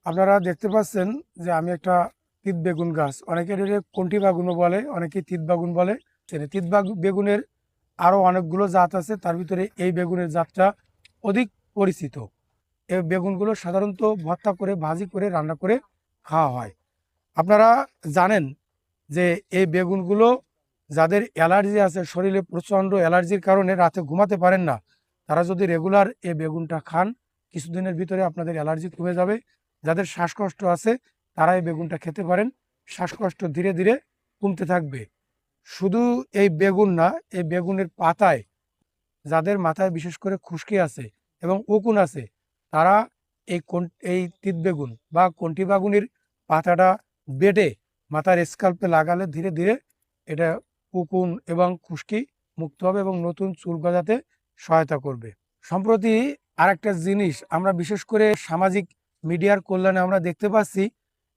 আপনারা দেখতে পাচ্ছেন যে আমি একটা তিত বেগুন গাছ, অনেকে এটাকে কন্টি বেগুনও বলে, অনেকে তিত বেগুন বলে। তিত বেগুনের আরো অনেকগুলো জাত আছে, তার ভিতরে এই বেগুনের জাতটা অধিক পরিচিত। এই বেগুনগুলো সাধারণত ভর্তা করে, ভাজি করে, রান্না করে খাওয়া হয়। আপনারা জানেন যে এই বেগুনগুলো, যাদের অ্যালার্জি আছে, শরীরে প্রচণ্ড অ্যালার্জির কারণে রাতে ঘুমাতে পারেন না, তারা যদি রেগুলার এই বেগুনটা খান, কিছুদিনের ভিতরে আপনাদের অ্যালার্জি কমে যাবে। যাদের শ্বাসকষ্ট আছে তারা এই বেগুনটা খেতে পারেন, শ্বাসকষ্ট ধীরে ধীরে কমতে থাকবে। শুধু এই বেগুন না, এই বেগুনের পাতায় যাদের মাথায় বিশেষ করে খুশকি আছে এবং উকুন আছে, তারা এই তিত বেগুন বা কন্টি বেগুনের পাতাটা বেটে মাথার স্কাল্পে লাগালে ধীরে ধীরে এটা উকুন এবং খুশকি মুক্ত হবে এবং নতুন চুল গজাতে সহায়তা করবে। সম্প্রতি আরেকটা জিনিস আমরা বিশেষ করে সামাজিক মিডিয়ার কল্যাণে আমরা দেখতে পাচ্ছি,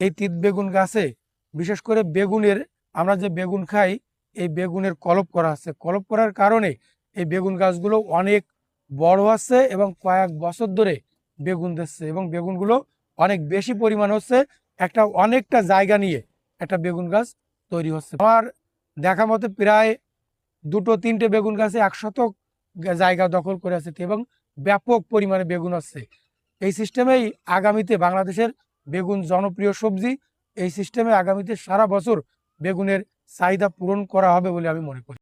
এই তিত বেগুন গাছে বিশেষ করে বেগুনের, আমরা যে বেগুন খাই, এই বেগুনের কলপ করা আছে। কলপ করার কারণে এই বেগুন গাছগুলো অনেক বড় হচ্ছে এবং কয়েক বছর ধরে বেগুন দিচ্ছে এবং বেগুনগুলো অনেক বেশি পরিমাণ হচ্ছে। অনেকটা জায়গা নিয়ে একটা বেগুন গাছ তৈরি হচ্ছে। আমার দেখা মতে প্রায় দুটো তিনটে বেগুন গাছে 100 শতক জায়গা দখল করে আছে এবং ব্যাপক পরিমাণে বেগুন হচ্ছে। এই সিস্টেমেই আগামীতে বাংলাদেশের বেগুন জনপ্রিয় সবজি। এই সিস্টেমে আগামীতে সারা বছর বেগুনের চাহিদা পূরণ করা হবে বলে আমি মনে করি।